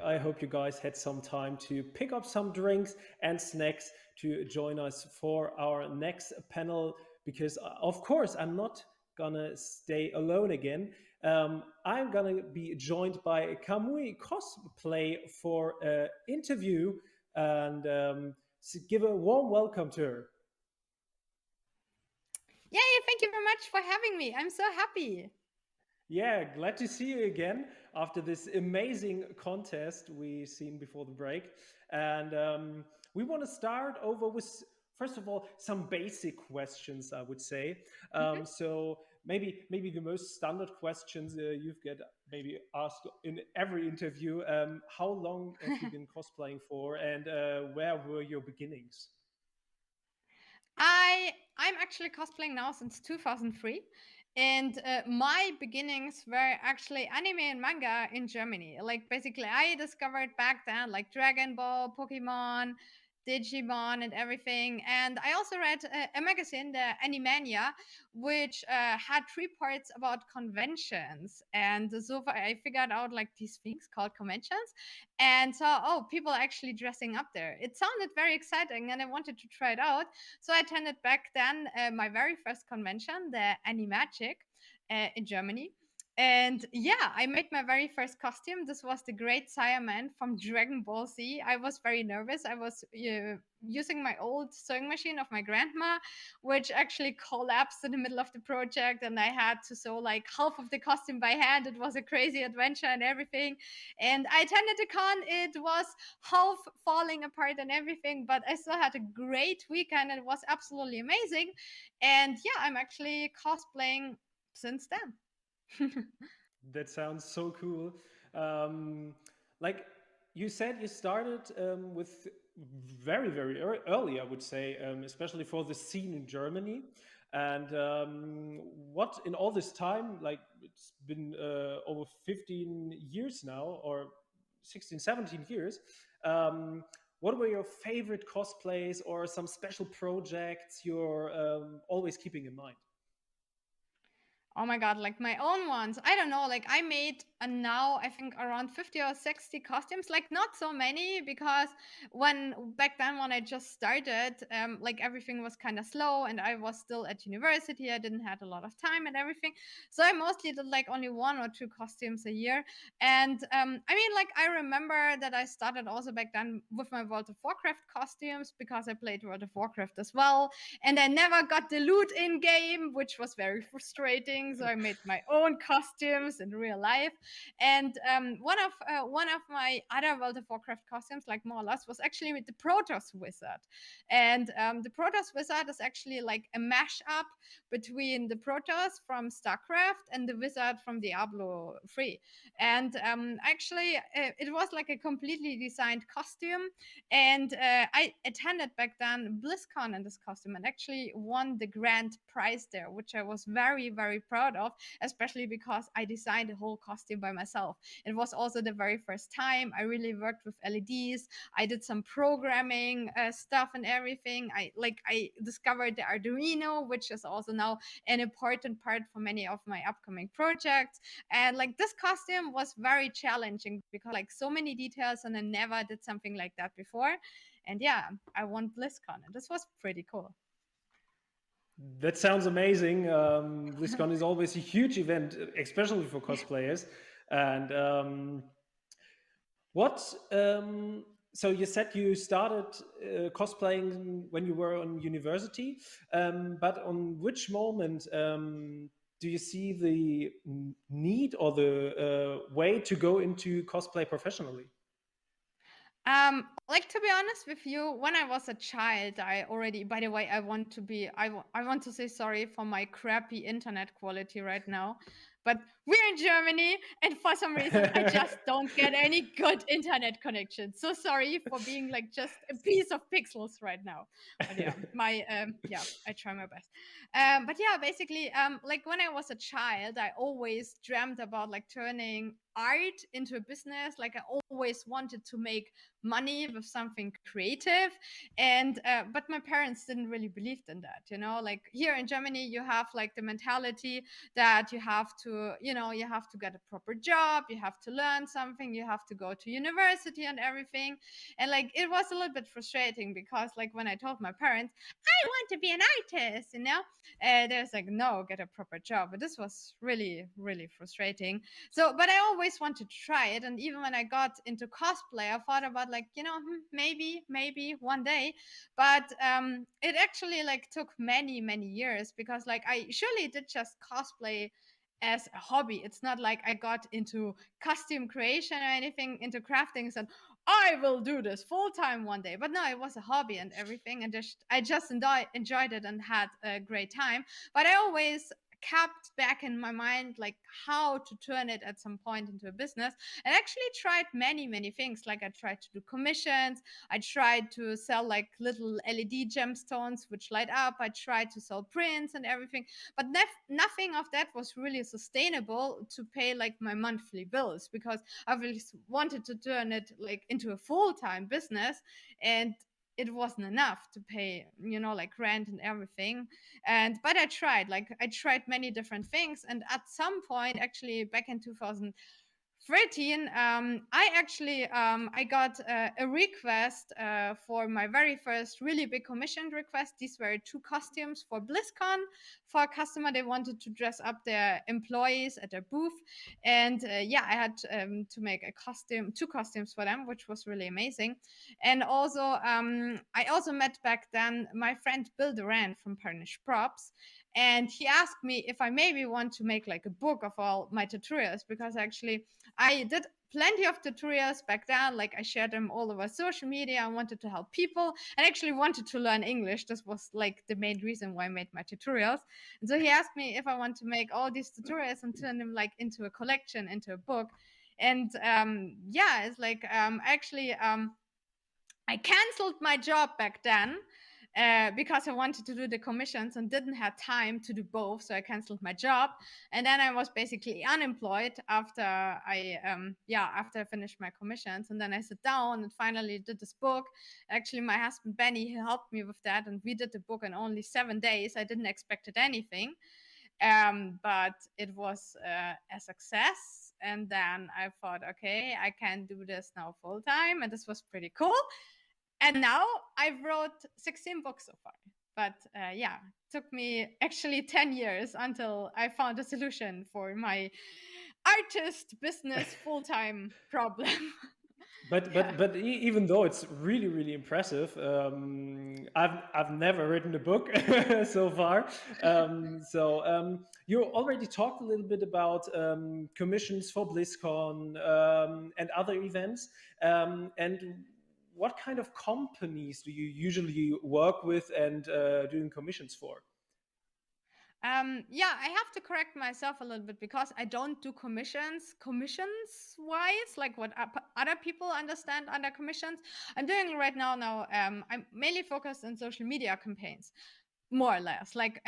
I hope you guys had some time to pick up some drinks and snacks to join us for our next panel. Because, of course, I'm not gonna stay alone again. I'm gonna be joined by Kamui Cosplay for an interview and give a warm welcome to her. Yay, thank you very much for having me. I'm so happy. Yeah, glad to see you again after this amazing contest we seen before the break. And we want to start over with, first of all, some basic questions, I would say. Mhm. So maybe the most standard questions you've get maybe asked in every interview. How long have you been cosplaying for, and where were your beginnings? I'm actually cosplaying now since 2003, and my beginnings were actually anime and manga in Germany. Like basically, I discovered back then like Dragon Ball, Pokemon, Digimon, and everything. And I also read a magazine, the Animania, which had three parts about conventions. And so I figured out like these things called conventions, and saw people actually dressing up there. It sounded very exciting, and I wanted to try it out. So I attended back then my very first convention, the Animagic in Germany. And yeah, I made my very first costume. This was the Great Saiyaman from Dragon Ball Z. I was very nervous. I was using my old sewing machine of my grandma, which actually collapsed in the middle of the project, and I had to sew like half of the costume by hand. It was a crazy adventure and everything. And I attended the con. It was half falling apart and everything, but I still had a great weekend. It was absolutely amazing. And yeah, I'm actually cosplaying since then. That sounds so cool. Um, like you said, you started with very early, I would say, especially for the scene in Germany. And what in all this time, like it's been over 15 years now, or 16, 17 years. What were your favorite cosplays or some special projects you're always keeping in mind? Oh my god, like my own ones. I don't know, like I made now I think around 50 or 60 costumes, like not so many because when back then when I just started, like everything was kind of slow and I was still at university. I didn't have a lot of time and everything. So I mostly did like only one or two costumes a year. And I mean like I remember that I started also back then with my World of Warcraft costumes because I played World of Warcraft as well, and I never got the loot in game, which was very frustrating. So I made my own costumes in real life. And one of my other World of Warcraft costumes, like more or less, was actually with the Protoss Wizard. And the Protoss Wizard is actually like a mashup between the Protoss from StarCraft and the Wizard from Diablo 3. And actually, it was like a completely designed costume, and I attended back then Blizzcon in this costume and actually won the grand prize there, which I was very proud of, especially because I designed the whole costume by myself. It was also the very first time I really worked with LEDs. I did some programming stuff and everything. I discovered the Arduino, which is also now an important part for many of my upcoming projects. And like this costume was very challenging because like so many details, and I never did something like that before. And yeah, I won BlizzCon, and this was pretty cool. That sounds amazing. BlizzCon is always a huge event, especially for cosplayers. And what? So you said you started cosplaying when you were on university, but on which moment do you see the need or the way to go into cosplay professionally? Like to be honest with you, when I was a child, I already. By the way, I want to be. I want to say sorry for my crappy internet quality right now, but we're in Germany, and for some reason, I just don't get any good internet connection. So sorry for being like just a piece of pixels right now. But yeah, I try my best. But yeah, basically, like when I was a child, I always dreamt about like turning art into a business. Like I always wanted to make money with something creative. And but my parents didn't really believe in that, you know, like here in Germany you have like the mentality that you have to, you know, you have to get a proper job, you have to learn something, you have to go to university and everything. And like it was a little bit frustrating because like when I told my parents I want to be an artist, you know, there's like, no, get a proper job. But this was really, really frustrating. So, but I always wanted to try it. And even when I got into cosplay, I thought about like, you know, maybe one day. But it actually like took many, many years because like I surely did just cosplay as a hobby. It's not like I got into costume creation or anything, into crafting and said, I will do this full time one day. But no, it was a hobby and everything. And I just enjoyed it and had a great time. But I always kept back in my mind like how to turn it at some point into a business, and actually tried many things. Like I tried to do commissions, I tried to sell like little LED gemstones which light up, I tried to sell prints and everything, but nothing of that was really sustainable to pay like my monthly bills, because I really wanted to turn it like into a full-time business, and it wasn't enough to pay, you know, like rent and everything. And but I tried many different things, and at some point actually back in 2013, I got a request for my very first really big commissioned request. These were 2 costumes for Blizzcon for a customer. They wanted to dress up their employees at their booth, and yeah, I had to make 2 costumes for them, which was really amazing. And also, I also met back then my friend Bill Duran from Punish Props, and he asked me if I maybe want to make like a book of all my tutorials, because actually I did plenty of tutorials back then. Like I shared them all over social media. I wanted to help people and actually wanted to learn English. This was like the main reason why I made my tutorials. And so he asked me if I want to make all these tutorials and turn them like into a collection, into a book. And yeah, it's like I canceled my job back then because I wanted to do the commissions and didn't have time to do both. So I canceled my job, and then I was basically unemployed after after I finished my commissions. And then I sat down and finally did this book. Actually, my husband Benny, he helped me with that, and we did the book in only 7 days. I didn't expect it anything, but it was a success. And then I thought, okay, I can do this now full time, and this was pretty cool. And now I've wrote 16 books so far. But yeah, it took me actually 10 years until I found a solution for my artist business full-time problem. Yeah. But even though it's really impressive, I've never written a book so far. You already talked a little bit about commissions for BlizzCon and other events. And what kind of companies do you usually work with and doing commissions for? Yeah, I have to correct myself a little bit because I don't do commissions wise, like what other people understand under commissions. I'm doing right now. I'm mainly focused on social media campaigns, more or less. Like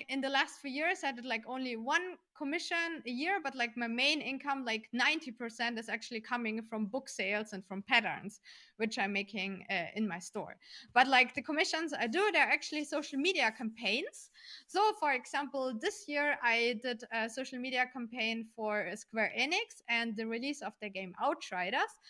in the last few years I did like only 1 commission a year, but like my main income, like 90% is actually coming from book sales and from patterns which I'm making in my store. But like the commissions I do, they're actually social media campaigns. So for example, this year I did a social media campaign for Square Enix and the release of the game Outriders.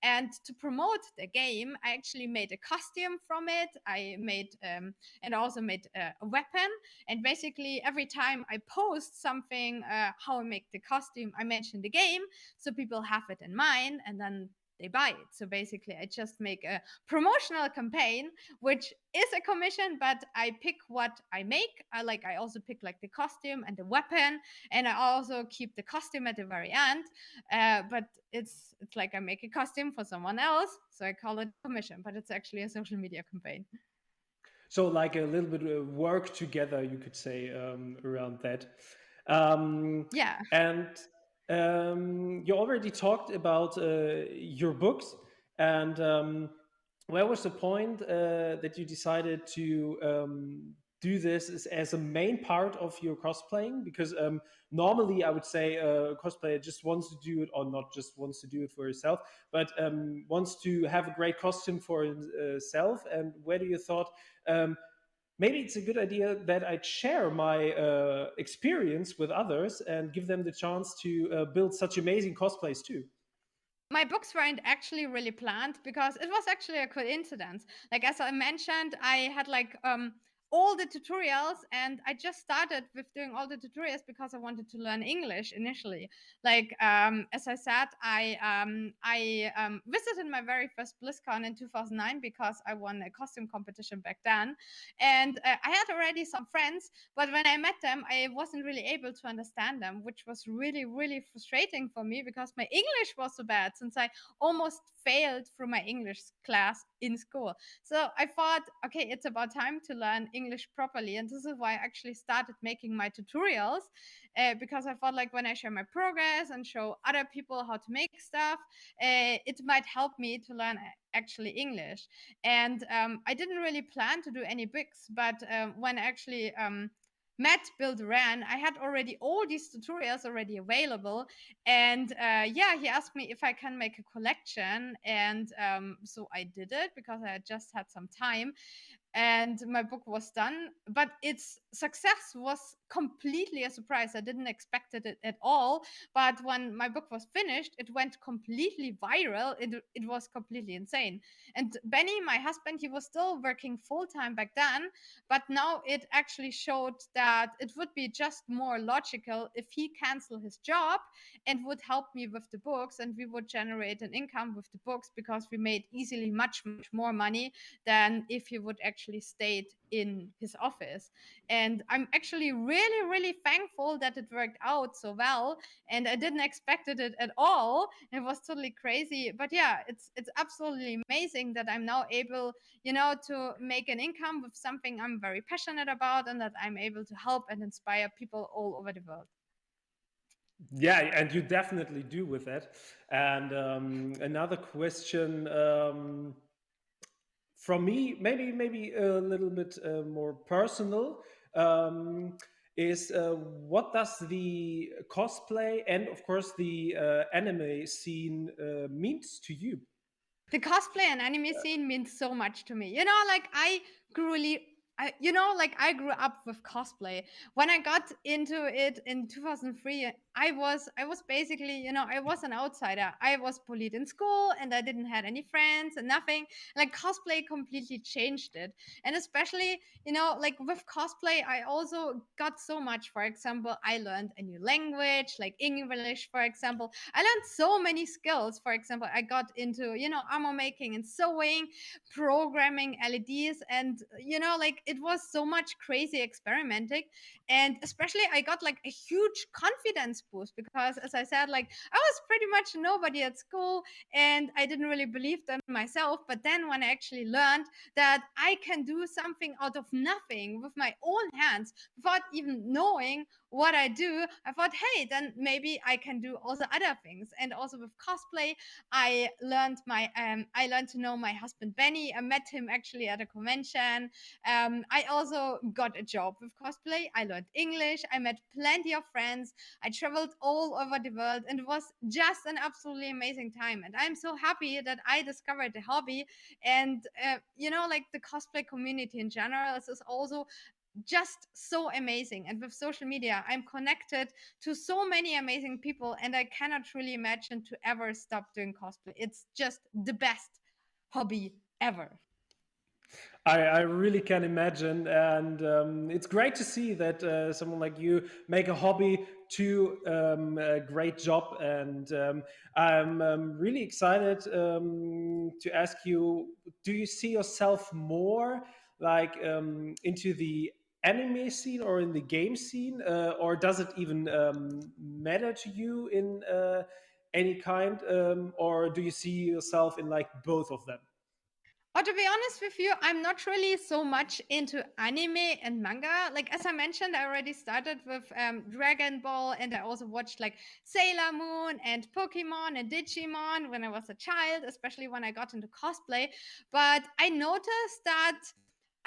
And to promote the game, I actually made a costume from it. I made and also made a weapon. And basically, every time I post something, how I make the costume, I mention the game, so people have it in mind, and then they buy it. So basically, I just make a promotional campaign, which is a commission, but I pick what I make. I also pick like the costume and the weapon, and I also keep the costume at the very end. But it's like I make a costume for someone else, so I call it commission, but it's actually a social media campaign. So like a little bit of work together, you could say, around that. Yeah. And you already talked about your books, and where was the point that you decided to do this as a main part of your cosplaying? Because normally I would say a cosplayer just wants to do it, or not just wants to do it for herself, but wants to have a great costume for himself. And whether you thought maybe it's a good idea that I share my experience with others and give them the chance to build such amazing cosplays too. My books weren't actually really planned because it was actually a coincidence. Like as I mentioned, I had like all the tutorials, and I just started with doing all the tutorials because I wanted to learn English initially. Like as I said, I visited my very first BlizzCon in 2009 because I won a costume competition back then, and I had already some friends, but when I met them, I wasn't really able to understand them, which was really, really frustrating for me because my English was so bad since I almost failed through my English class in school. So I thought, okay, it's about time to learn English properly. And this is why I actually started making my tutorials because I thought like when I share my progress and show other people how to make stuff, it might help me to learn actually English. And I didn't really plan to do any books, but when I actually met Bill Duran, I had already all these tutorials already available. And yeah, he asked me if I can make a collection. And so I did it because I had just had some time, and my book was done. But its success was completely a surprise. I didn't expect it at all. But when my book was finished, it went completely viral. It was completely insane. And Benny, my husband, he was still working full time back then, but now it actually showed that it would be just more logical if he canceled his job and would help me with the books, and we would generate an income with the books because we made easily much more money than if he would actually stayed in his office. And I'm actually really, really thankful that it worked out so well, and I didn't expect it at all. It was totally crazy. But yeah, it's absolutely amazing that I'm now able, to make an income with something I'm very passionate about, and that I'm able to help and inspire people all over the world. Yeah, and you definitely do with that. And another question from me, maybe a little bit more personal, um, is what does the cosplay and of course the anime scene means to you? The cosplay and anime scene means so much to me. Like I grew really I grew up with cosplay. When I got into it in 2003, I was basically, I was an outsider. I was bullied in school and I didn't have any friends and nothing. Like cosplay completely changed it. And especially, like with cosplay, I also got so much. For example, I learned a new language, like English, for example. I learned so many skills. For example, I got into, armor making and sewing, programming LEDs, and like it was so much crazy experimenting. And especially I got like a huge confidence boost because, as I said, like I was pretty much nobody at school and I didn't really believe in myself. But then when I actually learned that I can do something out of nothing with my own hands without even knowing what I do, I thought, hey, then maybe I can do also other things. And also with cosplay, I learned to know my husband Benny. I met him actually at a convention. I also got a job with cosplay. I learned English. I met plenty of friends. I traveled all over the world, and it was just an absolutely amazing time. And I'm so happy that I discovered the hobby. And like the cosplay community in general is also just so amazing. And with social media, I'm connected to so many amazing people, and I cannot really imagine to ever stop doing cosplay. It's just the best hobby ever. I really can imagine, and it's great to see that someone like you make a hobby to a great job. And I'm really excited to ask you: do you see yourself more like into the anime scene or in the game scene, or does it even matter to you in any kind, or do you see yourself in like both of them? Or to be honest with you, I'm not really so much into anime and manga. Like as I mentioned, I already started with Dragon Ball, and I also watched like Sailor Moon and Pokemon and Digimon when I was a child, especially when I got into cosplay. But I noticed that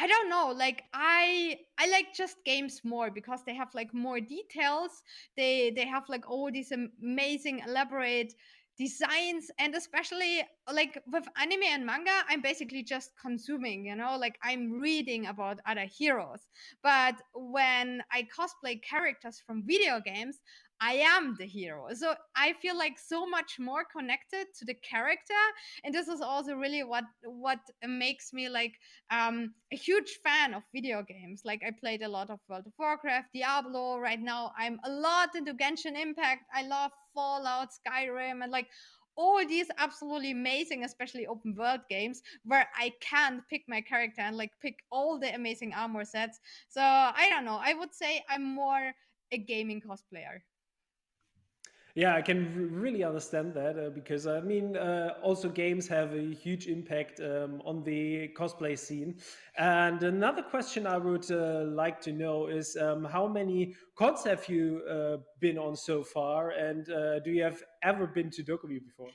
I don't know, like I like just games more because they have like more details. They have like all these amazing elaborate designs, and especially like with anime and manga, I'm basically just consuming, like I'm reading about other heroes. But when I cosplay characters from video games, I am the hero. So I feel like so much more connected to the character, and this is also really what makes me like a huge fan of video games. Like I played a lot of World of Warcraft, Diablo. Right now, I'm a lot into Genshin Impact. I love Fallout, Skyrim, and like all these absolutely amazing, especially open world games where I can pick my character and like pick all the amazing armor sets. So I don't know. I would say I'm more a gaming cosplayer. Yeah, I can really understand that because I mean, also games have a huge impact on the cosplay scene. And another question I would like to know is how many cons have you been on so far, and do you have ever been to DoKomi before?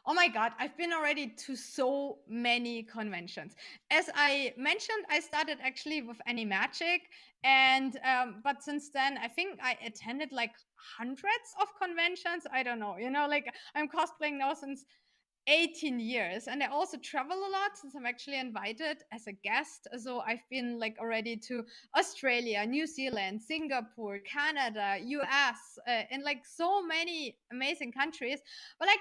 Oh my God, I've been already to so many conventions. As I mentioned, I started actually with Animagic, and but since then, I think I attended like hundreds of conventions. I don't know, like I'm cosplaying now since 18 years, and I also travel a lot since I'm actually invited as a guest. So I've been like already to Australia, New Zealand, Singapore, Canada, US, and like so many amazing countries. But like,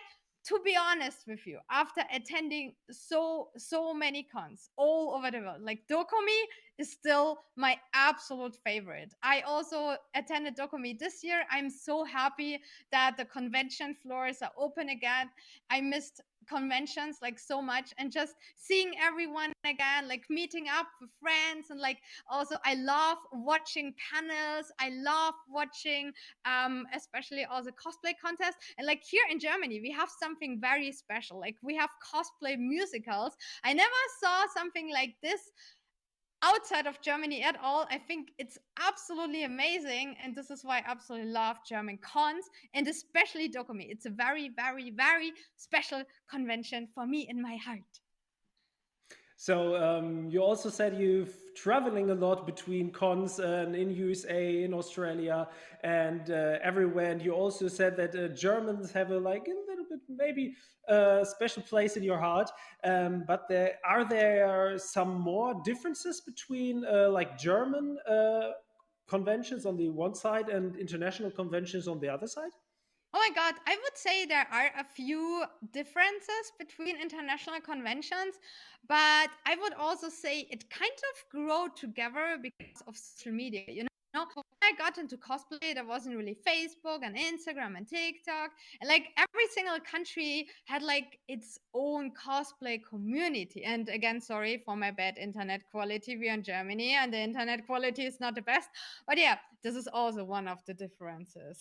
to be honest with you, after attending so many cons all over the world, like DoKomi is still my absolute favorite. I also attended DoKomi this year. I'm so happy that the convention floors are open again. I missed conventions like so much, and just seeing everyone again, like meeting up with friends, and like also I love watching panels. I love watching especially all the cosplay contests. And like here in Germany, we have something very special. Like we have cosplay musicals. I never saw something like this outside of Germany at all. I think it's absolutely amazing, and this is why I absolutely love German cons, and especially DoKomi. It's a very, very, very special convention for me in my heart. So you also said you've traveling a lot between cons and in USA, in Australia, and everywhere. And you also said that Germans have a like a little bit maybe a special place in your heart. But there some more differences between like German conventions on the one side and international conventions on the other side? Oh my God, I would say there are a few differences between international conventions, but I would also say it kind of grew together because of social media. When I got into cosplay, there wasn't really Facebook and Instagram and TikTok. And like every single country had like its own cosplay community. And again, sorry for my bad internet quality. We're in Germany and the internet quality is not the best. But yeah, this is also one of the differences.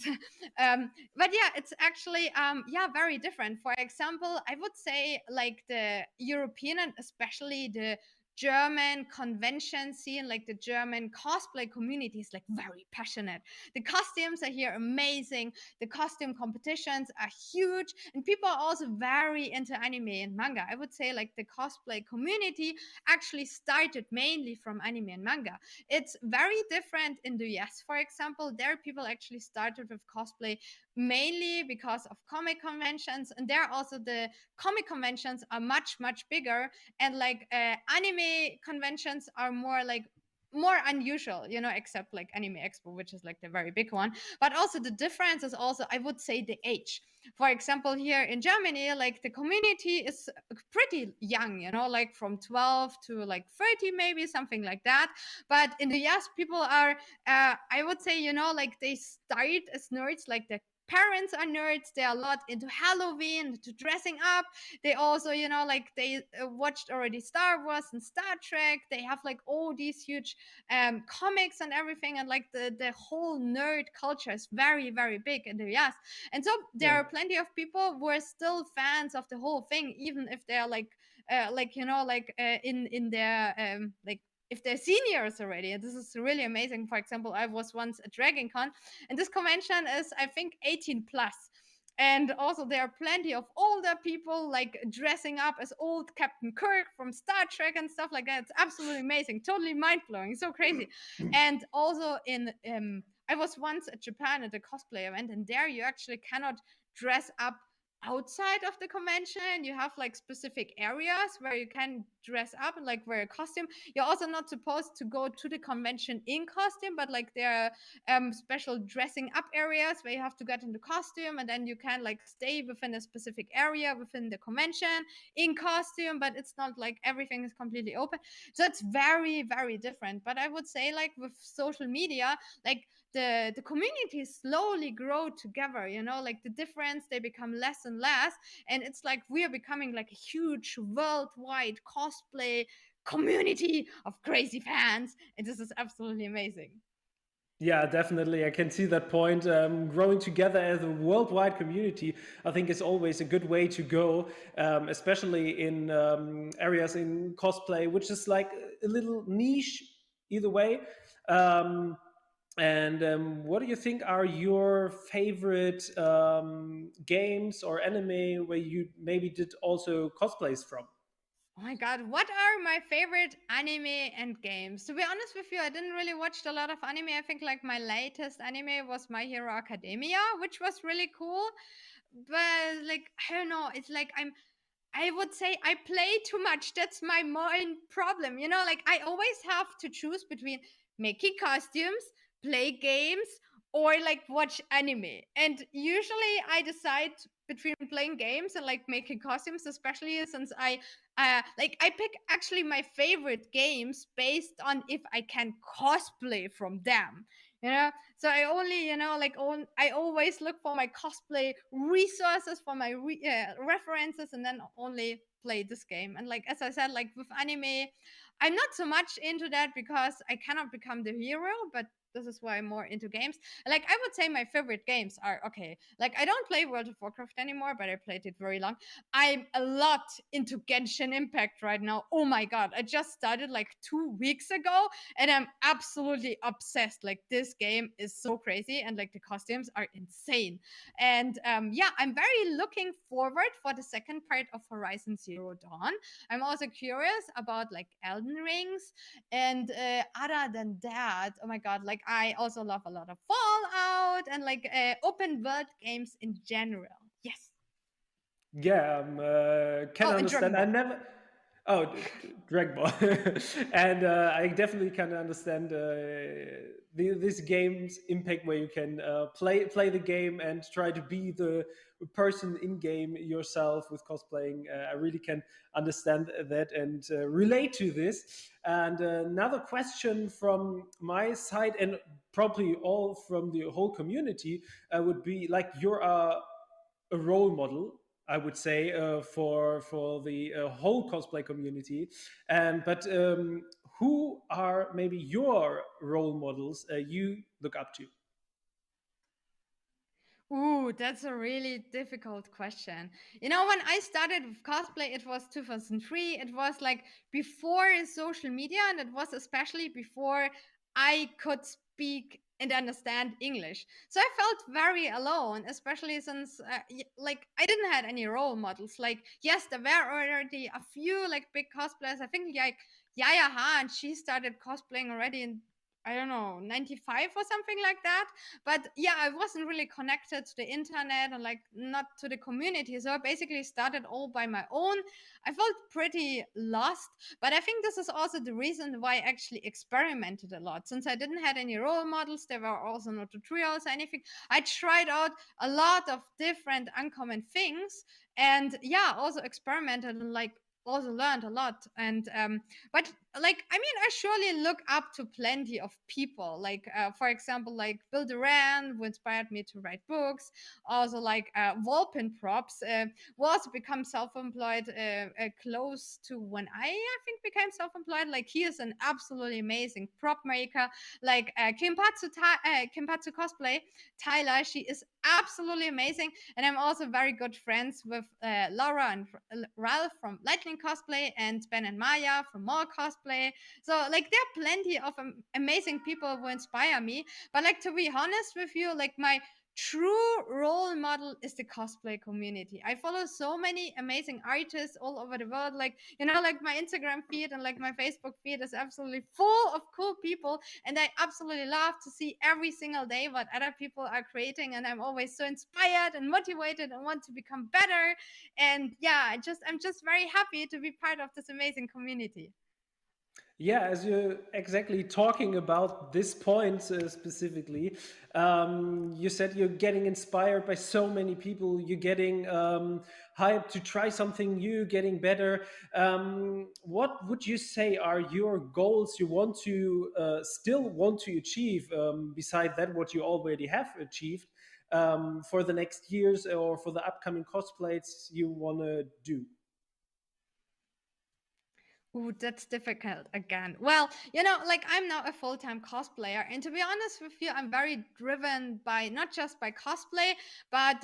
But yeah, it's actually yeah, very different. For example, I would say like the European and especially the German convention scene, like the German cosplay community is like very passionate. The costumes are here amazing. The costume competitions are huge, and people are also very into anime and manga. I would say like the cosplay community actually started mainly from anime and manga. It's very different in the US, for example. There, people actually started with cosplay mainly because of comic conventions, and there also the comic conventions are much bigger, and like anime conventions are more unusual, except like Anime Expo, which is like the very big one. But also the difference is also, I would say, the age. For example, here in Germany, like the community is pretty young, like from 12 to like 30, maybe something like that. But in the US, people are, I would say, like they start as nerds, like the parents are nerds. They're a lot into Halloween, to dressing up. They also, like they watched already Star Wars and Star Trek. They have like all these huge comics and everything, and like the whole nerd culture is very big in the US. And so there Yeah. are plenty of people who are still fans of the whole thing, even if they're in their like if they're seniors already. And this is really amazing. For example, I was once at Dragon Con, and this convention is, I think, 18 plus. And also there are plenty of older people like dressing up as old Captain Kirk from Star Trek and stuff like that. It's absolutely amazing, totally mind-blowing, so crazy. And also in I was once at Japan at a cosplay event, and there you actually cannot dress up outside of the convention. You have like specific areas where you can dress up and like wear a costume. You're also not supposed to go to the convention in costume, but like there are special dressing up areas where you have to get into costume, and then you can like stay within a specific area within the convention in costume, but it's not like everything is completely open. So it's very, very different. But I would say like with social media, like the community slowly grow together, like the difference, they become less and less, and it's like we are becoming like a huge worldwide cosplay community of crazy fans, and this is absolutely amazing. Yeah, definitely. I can see that point. Growing together as a worldwide community, I think, is always a good way to go, especially in areas in cosplay, which is like a little niche either way. Um, and what do you think are your favorite games or anime where you maybe did also cosplays from? Oh my god, what are my favorite anime and games? To be honest with you, I didn't really watch a lot of anime. I think like my latest anime was My Hero Academia, which was really cool. But like I don't know, it's like I would say I play too much. That's my main problem. Like I always have to choose between making costumes, play games, or like watch anime. And usually I decide between playing games and like making costumes, especially since I pick actually my favorite games based on if I can cosplay from them. So I only I always look for my cosplay resources, for my references, and then only play this game. And like as I said, like with anime, I'm not so much into that because I cannot become the hero, but this is why I'm more into games. Like I would say my favorite games are okay. Like I don't play World of Warcraft anymore, but I played it very long. I'm a lot into Genshin Impact right now. Oh my god, I just started like 2 weeks ago, and I'm absolutely obsessed. Like this game is so crazy, and like the costumes are insane. And yeah, I'm very looking forward for the second part of Horizon Zero Dawn. I'm also curious about like Elden Rings, and other than that, oh my god, like I also love a lot of Fallout and like open world games in general. Yes. Yeah, can Oh, and Dragon understand. I Ball. never. Oh, Dragon Ball, and I definitely can understand this game's impact, where you can play the game and try to be the person in game yourself with cosplaying. I really can understand that and relate to this. And another question from my side, and probably all from the whole community, would be like you're a role model, I would say, for the whole cosplay community. And but who are maybe your role models you look up to? Ooh, that's a really difficult question. When I started with cosplay, it was 2003. It was like before social media, and it was especially before I could speak and understand English. So I felt very alone, especially since like I didn't have any role models. Like yes, there were already a few like big cosplayers. I think like Yaya Han, she started cosplaying already in, I don't know, 95 or something like that. But yeah, I wasn't really connected to the internet and like not to the community, so I basically started all by my own. I felt pretty lost, but I think this is also the reason why I actually experimented a lot. Since I didn't have any role models, there were also no tutorials or anything, I tried out a lot of different uncommon things, and yeah, also experimented and like also learned a lot. And but like I mean, I surely look up to plenty of people, like for example like Bill Duran, who inspired me to write books. Also like Volpin Props, who also become self-employed close to when I think became self-employed. Like he is an absolutely amazing prop maker. Like Kimpatsu Cosplay, Tyler, she is absolutely amazing. And I'm also very good friends with Laura and Ralph from Lightning Cosplay, and Ben and Maya from More Cosplay. So like there are plenty of amazing people who inspire me. But like to be honest with you, like my true role model is the cosplay community. I follow so many amazing artists all over the world. Like, like my Instagram feed and like my Facebook feed is absolutely full of cool people. And I absolutely love to see every single day what other people are creating. And I'm always so inspired and motivated and want to become better. And yeah, I'm just very happy to be part of this amazing community. Yeah, as you're exactly talking about this point specifically, you said you're getting inspired by so many people. You're getting hyped to try something new, getting better. What would you say are your goals you want to still want to achieve beside that what you already have achieved for the next years or for the upcoming cosplays you want to do? Ooh, that's difficult again. Well, like I'm now a full-time cosplayer, and to be honest with you, I'm very driven by not just by cosplay, but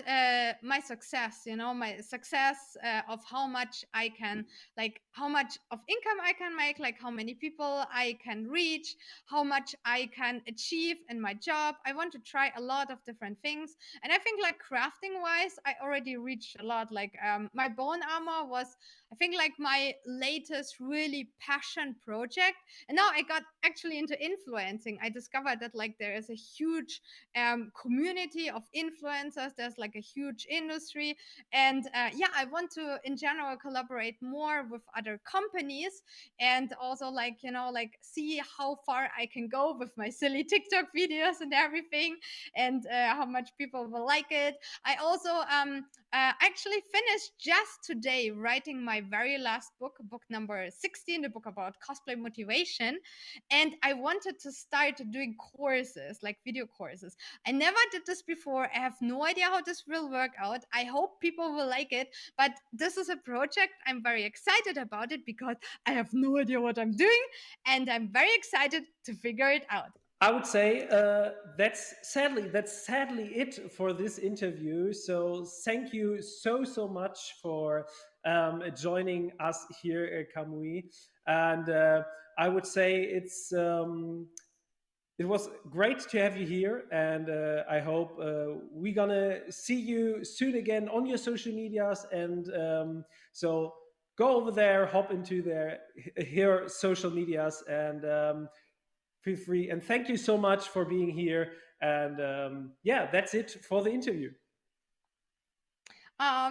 my success. My success of how much I can, like, how much of income I can make, like how many people I can reach, how much I can achieve in my job. I want to try a lot of different things, and I think like crafting wise, I already reached a lot. Like my bone armor was, I think, like my latest really passion project. And now I got actually into influencing. I discovered that like there is a huge community of influencers. There's like a huge industry. And yeah, I want to in general collaborate more with other companies and also like, like see how far I can go with my silly TikTok videos and everything, and how much people will like it. I also actually finished just today writing my very last book, book number 16, the book about cosplay motivation. And I wanted to start doing courses, like video courses. I never did this before. I have no idea how this will work out. I hope people will like it. But this is a project I'm very excited about it because I have no idea what I'm doing. And I'm very excited to figure it out. I would say that's sadly it for this interview. So thank you so much for joining us here at Kamui, and I would say it was great to have you here, and I hope we're gonna see you soon again on your social medias. And so go over there, hop into their here social medias, and feel free. And thank you so much for being here. And yeah, that's it for the interview.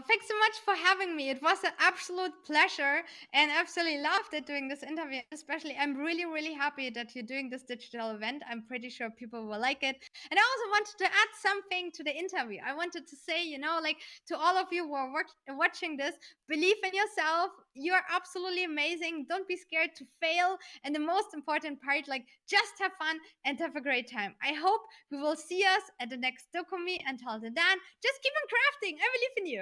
Thanks so much for having me. It was an absolute pleasure and absolutely loved it doing this interview. Especially, I'm really, really happy that you're doing this digital event. I'm pretty sure people will like it. And I also wanted to add something to the interview. I wanted to say, like to all of you who are watching this, believe in yourself. You're absolutely amazing. Don't be scared to fail. And the most important part, like just have fun and have a great time. I hope we will see us at the next DoKomi. Until then, just keep on crafting. I believe in you.